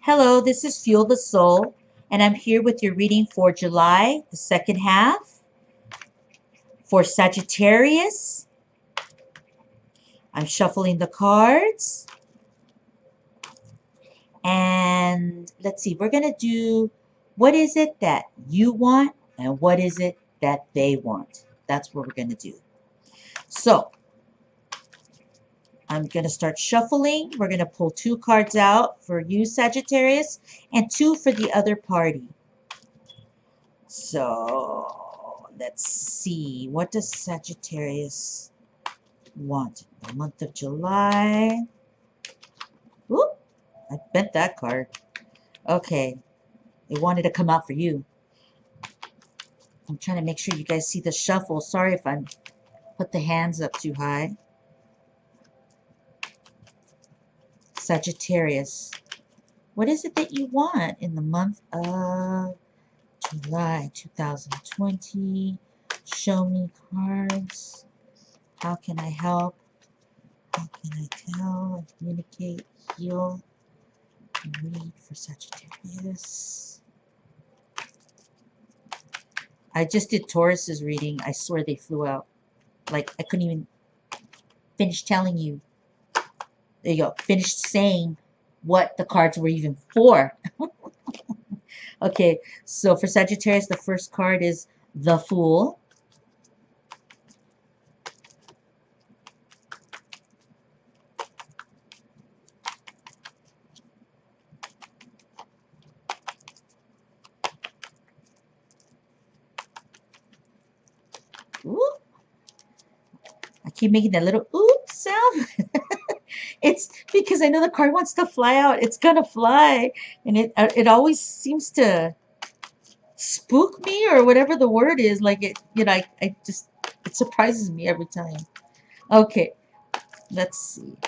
Hello, this is Fuel the Soul, and I'm here with your reading for July, the second half, for Sagittarius. I'm shuffling the cards, and let's see, we're going to do what is it that you want and what is it that they want. That's what we're going to do. So, I'm going to start shuffling. We're going to pull 2 cards out for you, Sagittarius, and 2 for the other party. So let's see. What does Sagittarius want? The month of July. Oop, I bent that card. Okay. It wanted to come out for you. I'm trying to make sure you guys see the shuffle. Sorry if I put the hands up too high. Sagittarius. What is it that you want in the month of July 2020? Show me cards. How can I help? How can I tell, communicate, heal, and read for Sagittarius? I just did Taurus's reading. I swear they flew out. Like, I couldn't even finish telling you. There you go. Finished saying what the cards were even for. Okay, so for Sagittarius, the first card is the Fool. Ooh. I keep making that little oop sound. It's because I know the card wants to fly out. It's gonna fly, and it always seems to spook me or whatever the word is. Like I just it surprises me every time. Okay, let's see.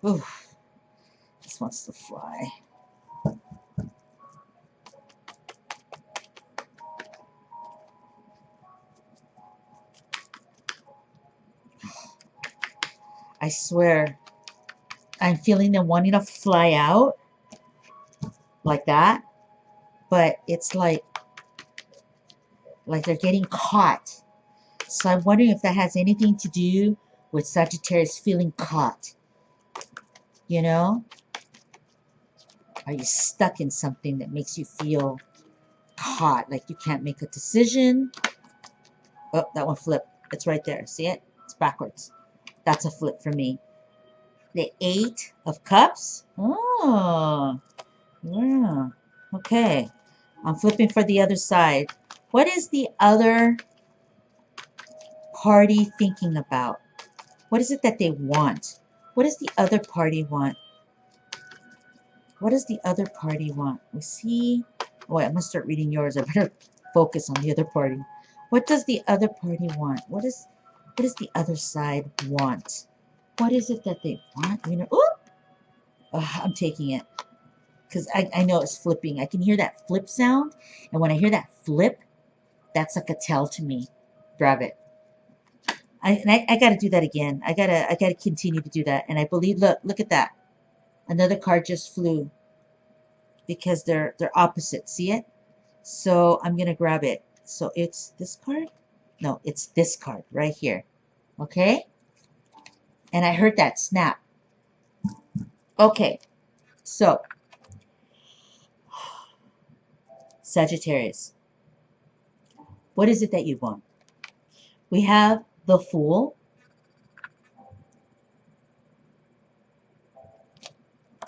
Ooh, this wants to fly. I swear, I'm feeling them wanting to fly out like that, but it's like they're getting caught. So I'm wondering if that has anything to do with Sagittarius feeling caught. You know? Are you stuck in something that makes you feel caught? Like you can't make a decision? Oh, that one flipped. It's right there. See it? It's backwards. That's a flip for me. The 8 of Cups. Oh, yeah. Okay. I'm flipping for the other side. What is the other party thinking about? What is it that they want? What does the other party want? What does the other party want? We see. Oh, wait, I'm going to start reading yours. I better focus on the other party. What does the other party want? What does the other side want? What is it that they want? You know, I'm taking it because I know it's flipping. I can hear that flip sound, and when I hear that flip, that's like a tell to me. Grab it. I got to do that again. I gotta continue to do that. And I believe, look at that. Another card just flew because they're opposite. See it? So I'm gonna grab it. So it's this card? No, it's this card right here. Okay? And I heard that snap. Okay. So Sagittarius, what is it that you want? We have the Fool.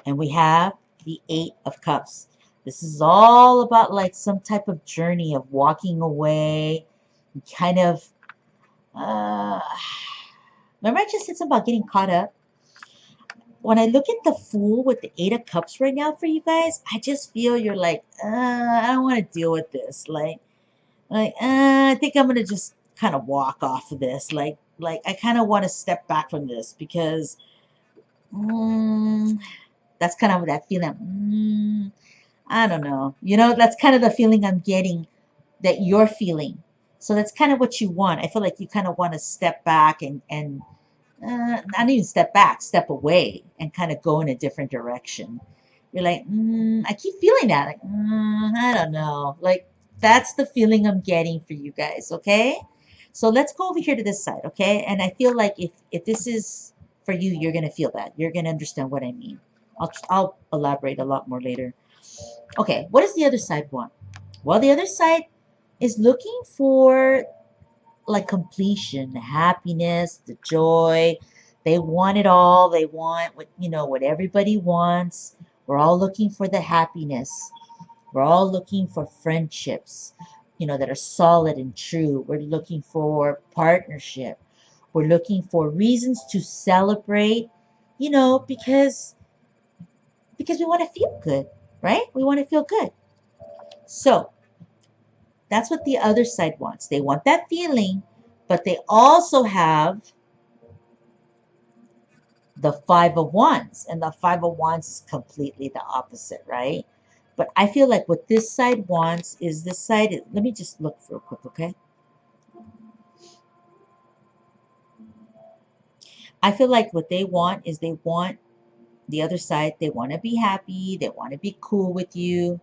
And we have the 8 of Cups. This is all about like some type of journey of walking away, kind of, remember I just said something about getting caught up? When I look at the Fool with the 8 of Cups right now for you guys, I just feel you're like, I don't want to deal with this. I think I'm going to just kind of walk off of this. Like I kind of want to step back from this because, that's kind of that feeling. I don't know. You know, that's kind of the feeling I'm getting that you're feeling. So that's kind of what you want. I feel like you kind of want to step back and not even step back, step away and kind of go in a different direction. You're like, I keep feeling that. Like, I don't know. Like, that's the feeling I'm getting for you guys, okay? So let's go over here to this side, okay? And I feel like if this is for you, you're going to feel that. You're going to understand what I mean. I'll elaborate a lot more later. Okay, what does the other side want? Well, the other side is looking for like completion, the happiness, the joy. They want it all. They want what, what everybody wants. We're all looking for the happiness. We're all looking for friendships, that are solid and true. We're looking for partnership. We're looking for reasons to celebrate, because we want to feel good, right? We want to feel good. So that's what the other side wants. They want that feeling, but they also have the Five of Wands, and the Five of Wands is completely the opposite, right? But I feel like what this side wants is this side. Let me just look real quick, okay? I feel like what they want is they want the other side. They want to be happy. They want to be cool with you.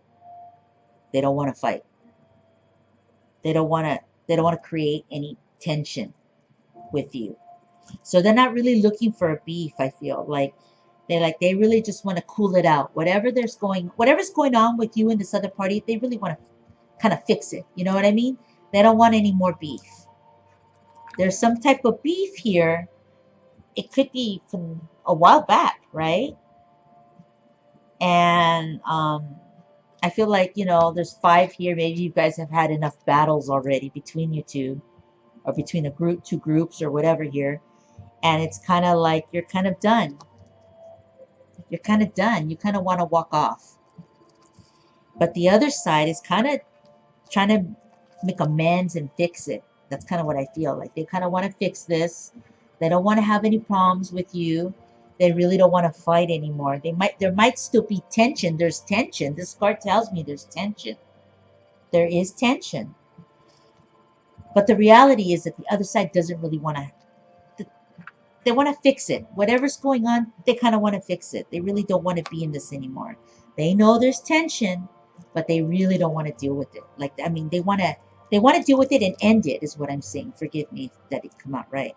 They don't want to fight. They don't want to. They don't want to create any tension with you. So they're not really looking for a beef. I feel like they really just want to cool it out. Whatever's going on with you and this other party, they really want to kind of fix it. You know what I mean? They don't want any more beef. There's some type of beef here. It could be from a while back, right? And I feel like, there's five here. Maybe you guys have had enough battles already between you two, or between two groups or whatever here. And it's kind of like you're kind of done. You're kind of done. You kind of want to walk off. But the other side is kind of trying to make amends and fix it. That's kind of what I feel like. They kind of want to fix this. They don't want to have any problems with you. They really don't want to fight anymore. There might still be tension. There's tension. This card tells me there's tension. There is tension. But the reality is that the other side doesn't really want to. They want to fix it. Whatever's going on, they kind of want to fix it. They really don't want to be in this anymore. They know there's tension, but they really don't want to deal with it. They want to deal with it and end it, is what I'm saying. Forgive me if that didn't come out right.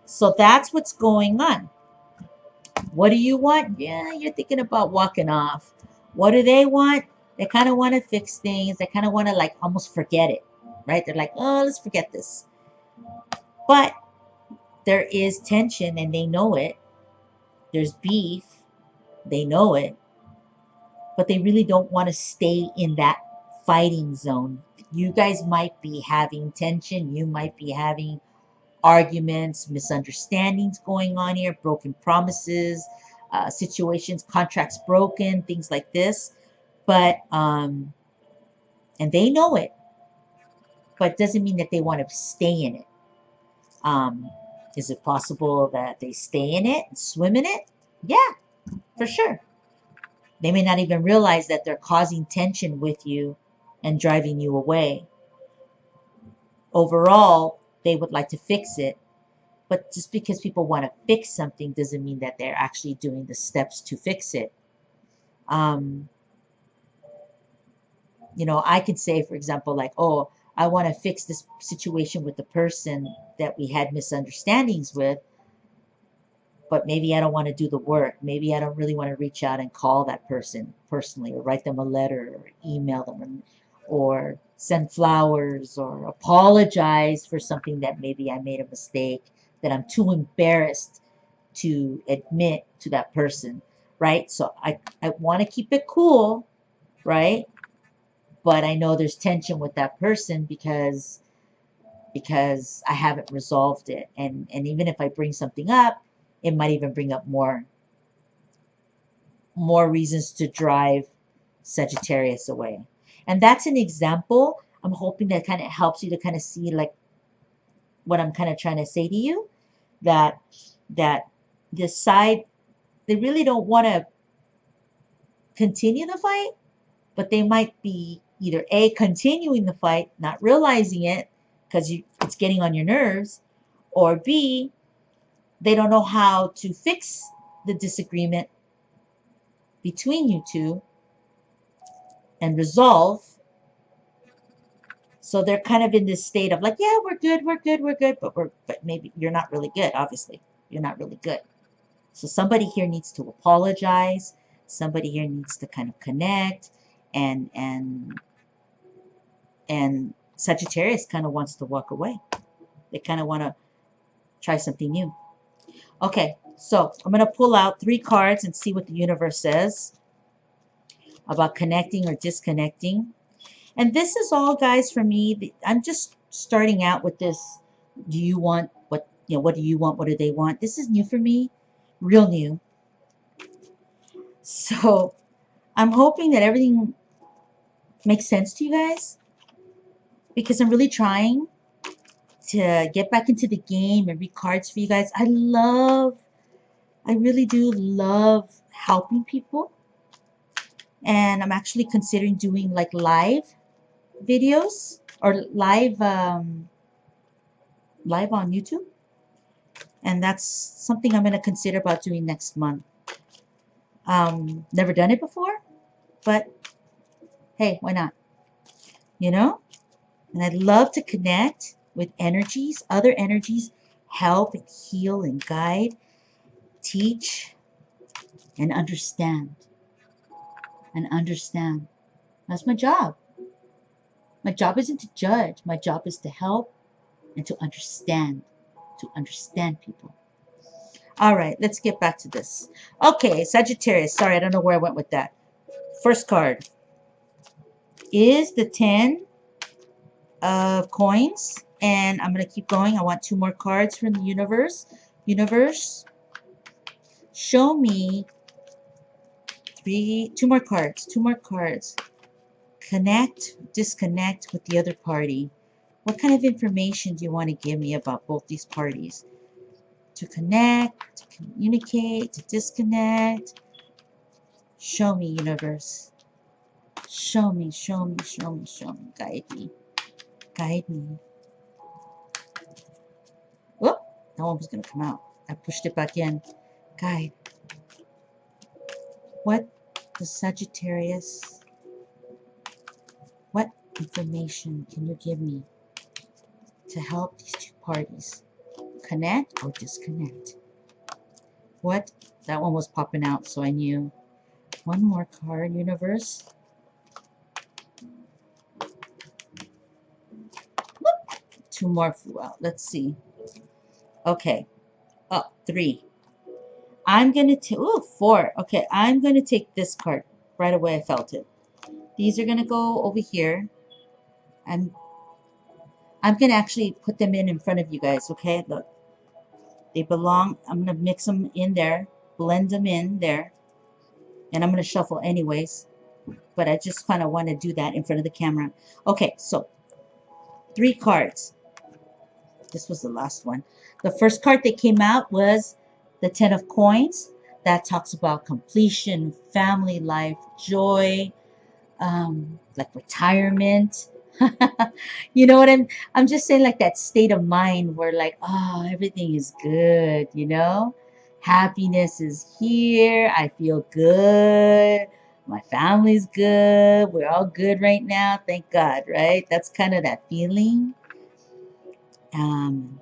So that's what's going on. What do you want? Yeah, you're thinking about walking off. What do they want? They kind of want to fix things. They kind of want to almost forget it, right? They're like, oh, let's forget this. But there is tension and they know it. There's beef. They know it. But they really don't want to stay in that fighting zone. You guys might be having tension. You might be having arguments, misunderstandings going on here, broken promises, situations, contracts broken, things like this. But, and they know it. But it doesn't mean that they want to stay in it. Is it possible that they stay in it and swim in it? Yeah, for sure. They may not even realize that they're causing tension with you and driving you away. Overall, they would like to fix it. But just because people want to fix something doesn't mean that they're actually doing the steps to fix it. I could say, for example, oh, I want to fix this situation with the person that we had misunderstandings with, but maybe I don't want to do the work. Maybe I don't really want to reach out and call that person personally, or write them a letter, or email them, or send flowers, or apologize for something that maybe I made a mistake, that I'm too embarrassed to admit to that person, right? So I want to keep it cool, right? But I know there's tension with that person because I haven't resolved it. And even if I bring something up, it might even bring up more reasons to drive Sagittarius away. And that's an example. I'm hoping that kind of helps you to kind of see what I'm kind of trying to say to you, that this side, they really don't want to continue the fight, but they might be either A, continuing the fight, not realizing it because it's getting on your nerves, or B, They don't know how to fix the disagreement between you two and resolve. So they're kind of in this state of like, yeah, we're good, but maybe you're not really good. Obviously, you're not really good. So somebody here needs to apologize. Somebody here needs to kind of connect, and Sagittarius kind of wants to walk away. They kind of want to try something new. Okay, so I'm going to pull out 3 cards and see what the universe says about connecting or disconnecting. And this is all, guys, for me. I'm just starting out with this. Do you want what, what do you want? What do they want? This is new for me, real new. So I'm hoping that everything makes sense to you guys, because I'm really trying to get back into the game and read cards for you guys. I really do love helping people. And I'm actually considering doing like live videos or live on YouTube. And that's something I'm going to consider about doing next month. Never done it before, but hey, why not? You know? And I'd love to connect with energies, other energies, help and heal and guide, teach, and understand. And understand. That's my job. My job isn't to judge. My job is to help and to understand people. All right, let's get back to this. Okay, Sagittarius. Sorry, I don't know where I went with that. First card is the 10 of coins, and I'm going to keep going. I want 2 more cards from the universe. Universe, show me 2 more cards. 2 more cards. Connect, disconnect with the other party. What kind of information do you want to give me about both these parties? To connect, to communicate, to disconnect. Show me, universe. Show me, show me, show me, show me. Guide me. Guide me. Whoop, that one was going to come out. I pushed it back in. Guide. What does Sagittarius, what information can you give me to help these 2 parties connect or disconnect? What? That one was popping out, so I knew. 1 more card, universe. 2 more flew out. Let's see. Okay. Oh, 3. I'm going to take, 4. Okay, I'm going to take this card. Right away I felt it. These are going to go over here. I'm going to actually put them in front of you guys, okay? Look. They belong. I'm going to mix them in there. Blend them in there. And I'm going to shuffle anyways. But I just kind of want to do that in front of the camera. Okay, so 3 cards. This was the last one. The first card that came out was the 10 of coins. That talks about completion, family life, joy, like retirement. You know what I'm just saying, like that state of mind where like, oh, everything is good, you know? Happiness is here. I feel good. My family's good. We're all good right now. Thank God, right? That's kind of that feeling. And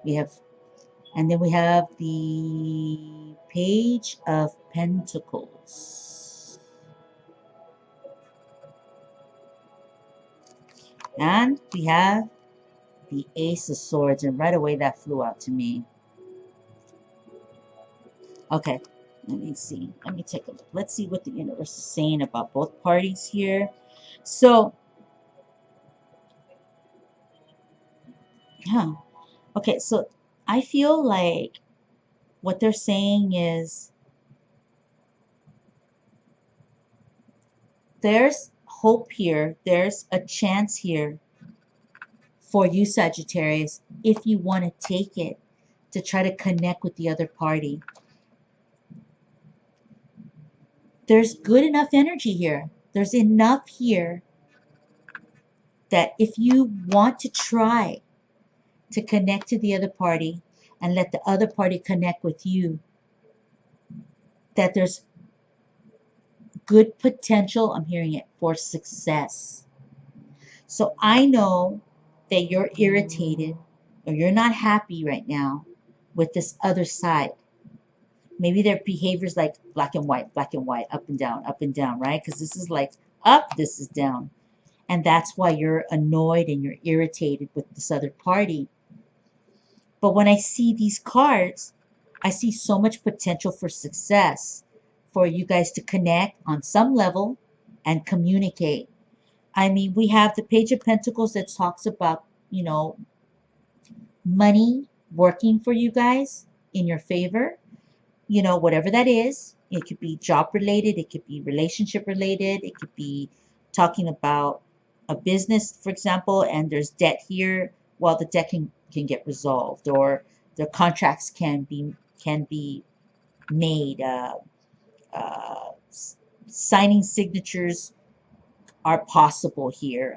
then we have the Page of Pentacles. And we have the Ace of Swords. And right away that flew out to me. Okay, let me see. Let me take a look. Let's see what the universe is saying about both parties here. So, okay, so I feel like what they're saying is there's hope here. There's a chance here for you, Sagittarius, if you want to take it to try to connect with the other party. There's good enough energy here. There's enough here that if you want to try to connect to the other party, and let the other party connect with you, that there's good potential, I'm hearing it, for success. So I know that you're irritated or you're not happy right now with this other side. Maybe their behavior's like black and white, up and down, right? Because this is like up, this is down. And that's why you're annoyed and you're irritated with this other party. But when I see these cards, I see so much potential for success for you guys to connect on some level and communicate. I mean, we have the Page of Pentacles that talks about, you know, money working for you guys in your favor, you know, whatever that is. It could be job related, it could be relationship related, it could be talking about a business, for example, and there's debt here. Well, the debt can get resolved, or the contracts can be made. Uh, Signing signatures are possible here.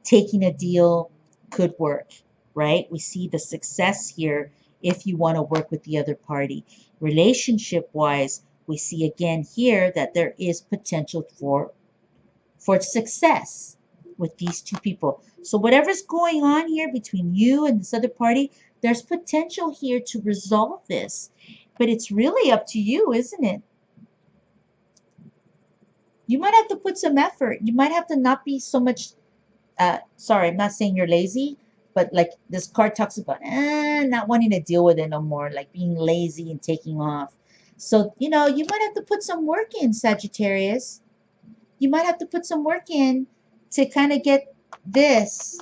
Taking a deal could work, right? We see the success here if you want to work with the other party. Relationship wise, we see again here that there is potential for success with these two people. So whatever's going on here between you and this other party, there's potential here to resolve this. But it's really up to you, isn't it? You might have to put some effort. You might have to not be so much, sorry, I'm not saying you're lazy, but like this card talks about not wanting to deal with it no more, like being lazy and taking off. So, you know, you might have to put some work in, Sagittarius. You might have to put some work in to kind of get this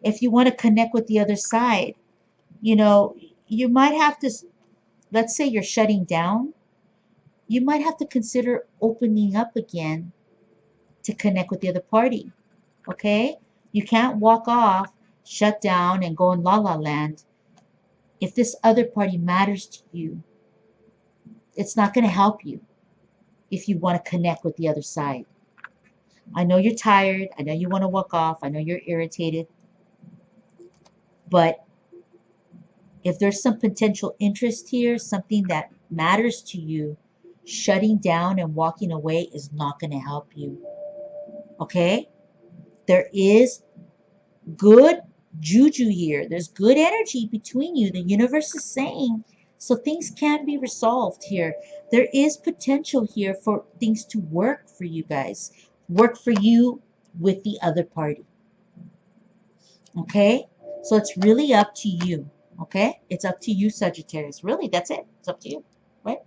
if you want to connect with the other side. You know, you might have to, let's say you're shutting down, you might have to consider opening up again to connect with the other party. Okay? You can't walk off, shut down, and go in la la land. If this other party matters to you, it's not going to help you if you want to connect with the other side. I know you're tired. I know you want to walk off. I know you're irritated. But if there's some potential interest here, something that matters to you, shutting down and walking away is not going to help you. Okay? There is good juju here. There's good energy between you. The universe is saying, so things can be resolved here. There is potential here for things to work for you guys. Work for you with the other party. Okay? So it's really up to you. Okay? It's up to you, Sagittarius. Really, that's it. It's up to you. Right?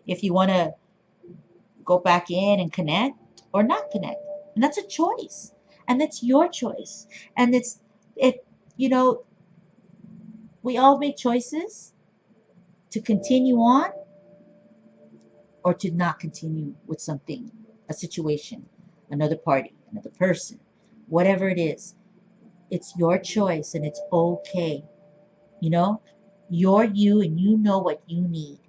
If you want to go back in and connect or not connect. And that's a choice. And that's your choice. And you know, we all make choices to continue on or to not continue with something, a situation, another party, another person, whatever it is. It's your choice and it's okay. You know, you're you and you know what you need.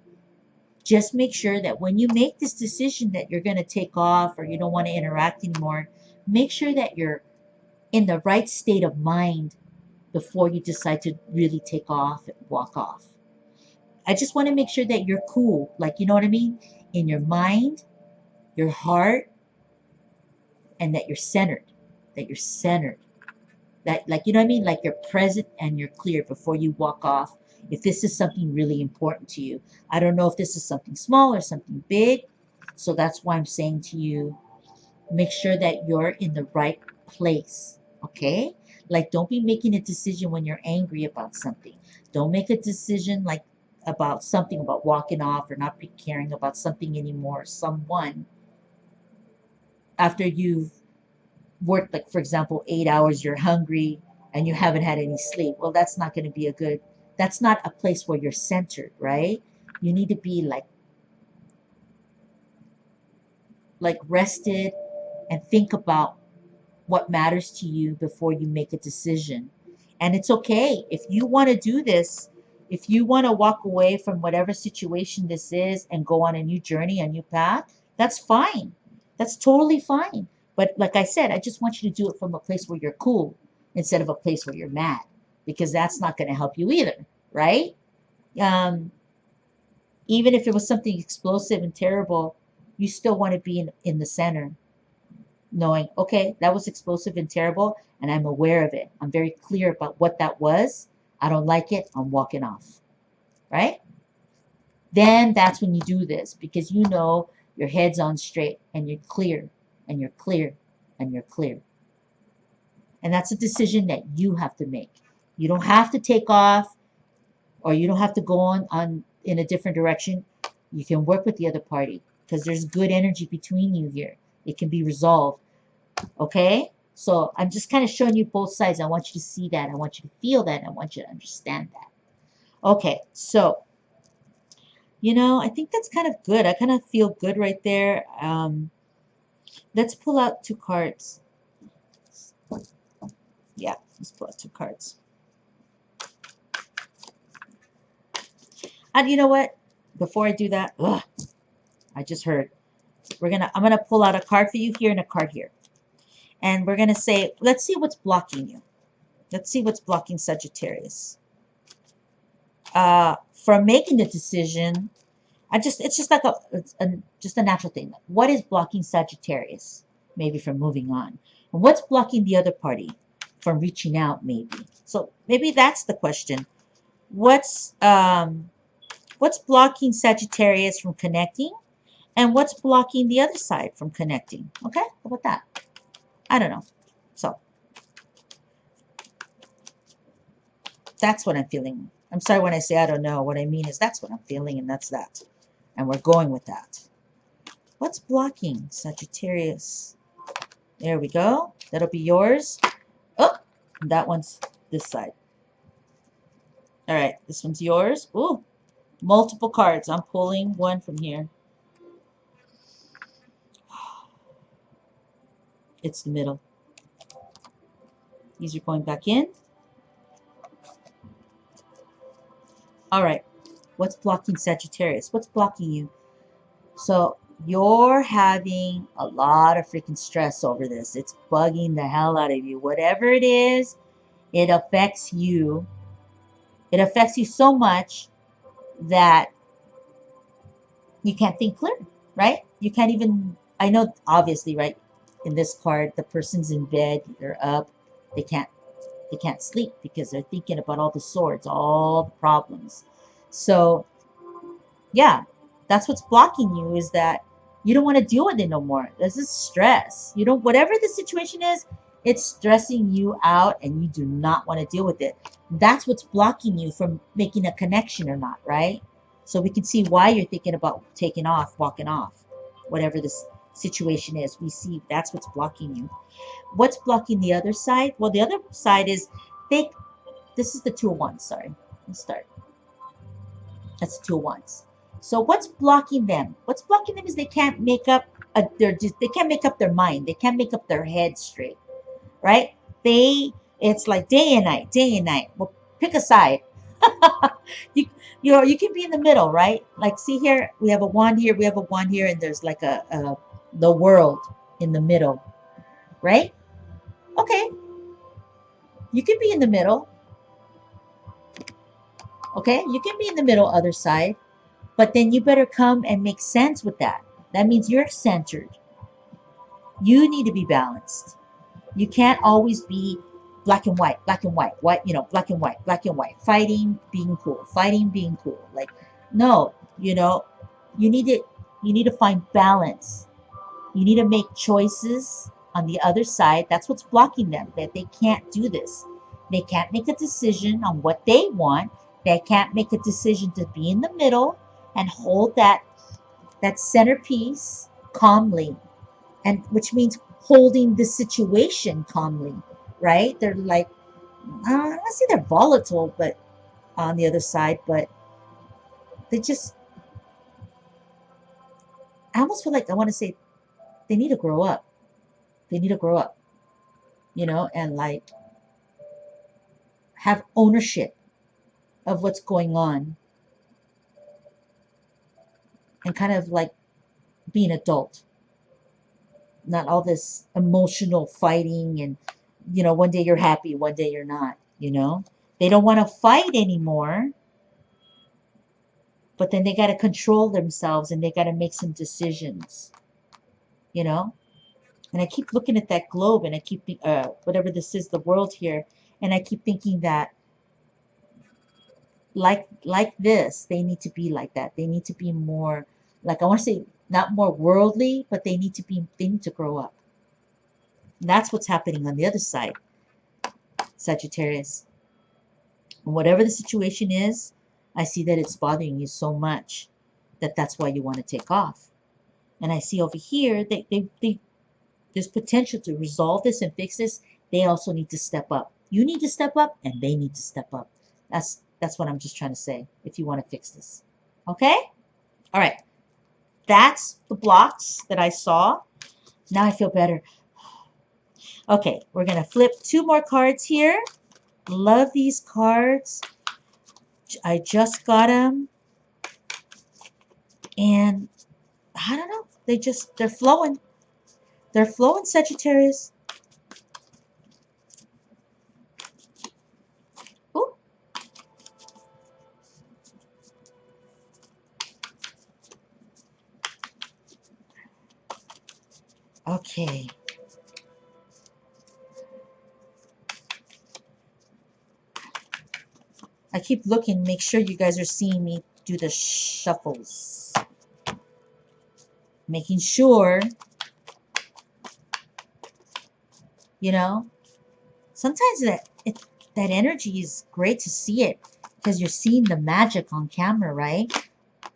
Just make sure that when you make this decision that you're going to take off or you don't want to interact anymore, make sure that you're in the right state of mind before you decide to really take off and walk off. I just want to make sure that you're cool. Like, you know what I mean? In your mind, your heart, and that you're centered. That you're centered. That, like, you know what I mean? Like you're present and you're clear before you walk off. If this is something really important to you. I don't know if this is something small or something big. So that's why I'm saying to you, make sure that you're in the right place. Okay? Like, don't be making a decision when you're angry about something. Don't make a decision like about something, about walking off or not caring about something anymore, someone, after you've worked, like, for example, 8 hours, you're hungry and you haven't had any sleep. Well, that's not going to be that's not a place where you're centered, right? You need to be like rested and think about what matters to you before you make a decision. And it's okay if you want to do this. If you want to walk away from whatever situation this is and go on a new journey, a new path, that's fine. That's totally fine. But like I said, I just want you to do it from a place where you're cool instead of a place where you're mad. because that's not going to help you either, right? Um, Even if it was something explosive and terrible, you still want to be in the center, knowing, okay, that was explosive and terrible, and I'm aware of it. I'm very clear about what that was. I don't like it. I'm walking off, right? Then that's when you do this, because you know your head's on straight and you're clear and you're clear and you're clear. And that's a decision that you have to make. You don't have to take off, or you don't have to go on in a different direction. You can work with the other party because there's good energy between you here. It can be resolved. Okay? So I'm just kind of showing you both sides. I want you to see that. I want you to feel that. I want you to understand that. Okay, so I think that's kind of good. I kind of feel good right there. Let's pull out 2 cards. Yeah, let's pull out 2 cards. And you know what? Before I do that, I just heard. I'm gonna pull out a card for you here and a card here. And we're gonna say, let's see what's blocking you. Let's see what's blocking Sagittarius. From making the decision, it's just like just a natural thing. What is blocking Sagittarius? Maybe from moving on. And what's blocking the other party from reaching out? Maybe. So maybe that's the question. What's blocking Sagittarius from connecting? And what's blocking the other side from connecting? Okay, how about that? I don't know. So that's what I'm feeling. I'm sorry when I say I don't know. What I mean is that's what I'm feeling, and that's that. And we're going with that. What's blocking Sagittarius? There we go. That'll be yours. Oh, that one's this side. All right, this one's yours. Ooh, multiple cards. I'm pulling one from here. It's the middle. These are going back in. All right. What's blocking Sagittarius? What's blocking you? So you're having a lot of freaking stress over this. It's bugging the hell out of you. Whatever it is, it affects you. It affects you so much that you can't think clear, right? You can't even, I know, obviously, right? In this card, the person's in bed, they're up, they can't sleep because they're thinking about all the swords, all the problems. So yeah, that's what's blocking you, is that you don't want to deal with it no more. This is stress. You don't, whatever the situation is, it's stressing you out and you do not want to deal with it. That's what's blocking you from making a connection or not, right? So we can see why you're thinking about taking off, walking off, whatever this situation is. We see that's what's blocking you. What's blocking the other side? Well, the other side is this is the 2 of Wands. Sorry, let's start. That's the 2 of Wands. So what's blocking them? What's blocking them is they can't make up their mind. They can't make up their head straight, right? It's like day and night, day and night. Well, pick a side. You can be in the middle, right? Like, see here, we have a wand here, we have a wand here, and there's like the world in the middle, right? Okay, you can be in the middle. Okay, you can be in the middle, other side, but then you better come and make sense with that. That means you're centered. You need to be balanced. You can't always be black and white, black and white, black and white, black and white, fighting, being cool, fighting, being cool. Like, no, you need to find balance. You need to make choices on the other side. That's what's blocking them, that they can't do this. They can't make a decision on what they want. They can't make a decision to be in the middle and hold that centerpiece calmly, and which means holding the situation calmly, right? They're like, I don't want to say they're volatile, but on the other side, but they just, I almost feel like I want to say they need to grow up. They need to grow up, and like have ownership of what's going on, and kind of like be an adult. Not all this emotional fighting and, one day you're happy, one day you're not, They don't want to fight anymore, but then they got to control themselves and they got to make some decisions, you know? And I keep looking at that globe and I keep, whatever this is, the world here, and I keep thinking that like this, they need to be like that. They need to be more, like, I want to say not more worldly, but they need to grow up. And that's what's happening on the other side, Sagittarius. And whatever the situation is, I see that it's bothering you so much that that's why you want to take off. And I see over here there's potential to resolve this and fix this. They also need to step up. You need to step up and they need to step up. That's what I'm just trying to say, if you want to fix this. Okay? All right. That's the blocks that I saw. Now I feel better. Okay, we're going to flip 2 more cards here. Love these cards. I just got them. And I don't know. They're flowing. They're flowing, Sagittarius. Ooh. Okay. I keep looking, make sure you guys are seeing me do the shuffles. Making sure, you know, sometimes that energy is great to see it because you're seeing the magic on camera, right?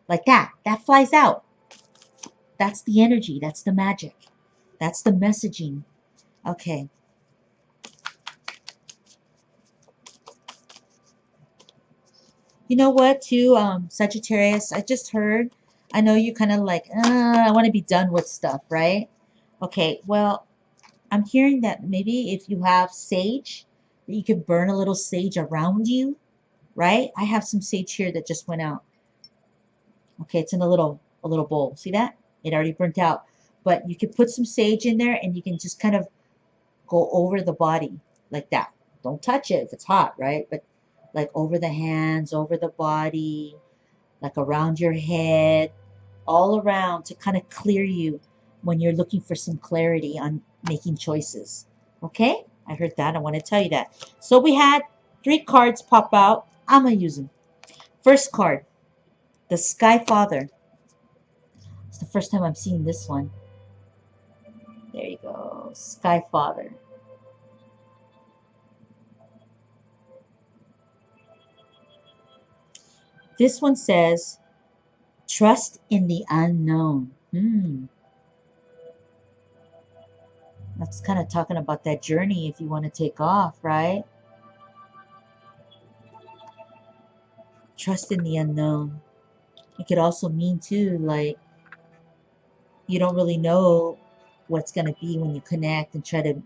Like that flies out. That's the energy, that's the magic. That's the messaging. Okay. You know what, too, Sagittarius, I just heard, I know you kind of like, I want to be done with stuff, right? Okay, well, I'm hearing that maybe if you have sage, that you can burn a little sage around you, right? I have some sage here that just went out. Okay, it's in a little bowl. See that? It already burnt out. But you can put some sage in there and you can just kind of go over the body like that. Don't touch it if it's hot, right? But like over the hands, over the body, like around your head, all around to kind of clear you when you're looking for some clarity on making choices. Okay? I heard that. I want to tell you that. So we had 3 cards pop out. I'm going to use them. First card, the Sky Father. It's the first time I'm seeing this one. There you go. Sky Father. This one says, trust in the unknown. That's kind of talking about that journey if you want to take off, right? Trust in the unknown. It could also mean, too, like, you don't really know what's going to be when you connect and try to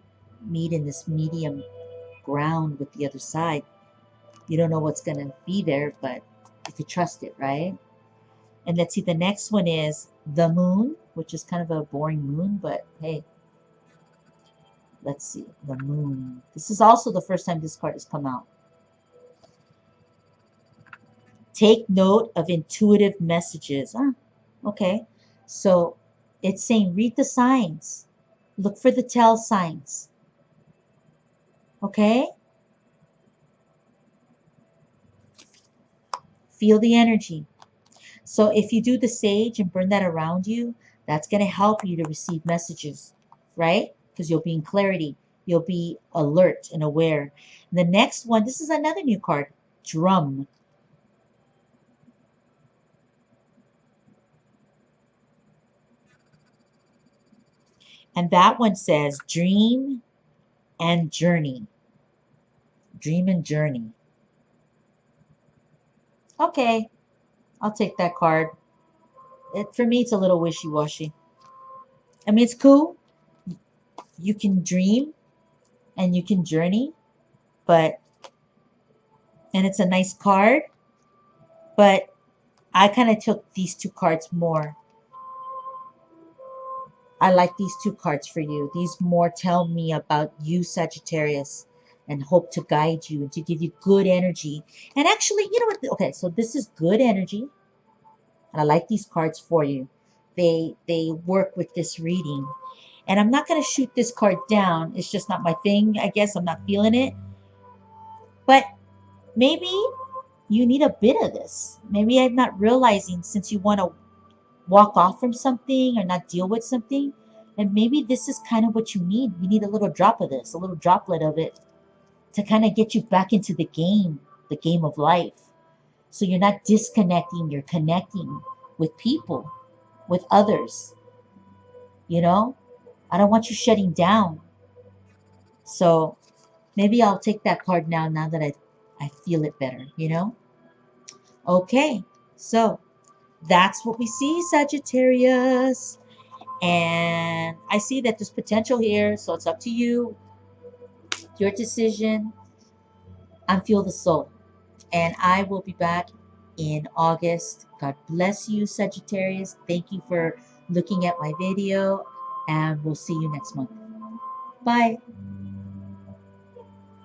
meet in this medium ground with the other side. You don't know what's going to be there, but you could trust it, right? And let's see, the next one is the moon, which is kind of a boring moon, but hey, let's see, the moon. This is also the first time this card has come out. Take note of intuitive messages. Okay. So it's saying read the signs. Look for the tell signs. Okay? Feel the energy. So if you do the sage and burn that around you, that's going to help you to receive messages, right? Because you'll be in clarity. You'll be alert and aware. And the next one, this is another new card, drum. And that one says dream and journey. Dream and journey. Okay, I'll take that card. For me, it's a little wishy-washy. I mean, it's cool. You can dream and you can journey, and it's a nice card, but I kind of took these 2 cards more. I like these 2 cards for you. These more tell me about you, Sagittarius. and hope to guide you and to give you good energy. And actually, you know what? Okay, so this is good energy. And I like these cards for you. They work with this reading. And I'm not going to shoot this card down. It's just not my thing, I guess. I'm not feeling it. But maybe you need a bit of this. Maybe I'm not realizing, since you want to walk off from something or not deal with something, and maybe this is kind of what you need. You need a little drop of this, a little droplet of it, to kind of get you back into the game of life. So you're not disconnecting, you're connecting with people, with others. You know, I don't want you shutting down. So maybe I'll take that card now that I feel it better, you know? Okay, so that's what we see, Sagittarius. And I see that there's potential here, so it's up to you. Your decision. I'm Feel the Soul. And I will be back in August. God bless you, Sagittarius. Thank you for looking at my video. And we'll see you next month. Bye.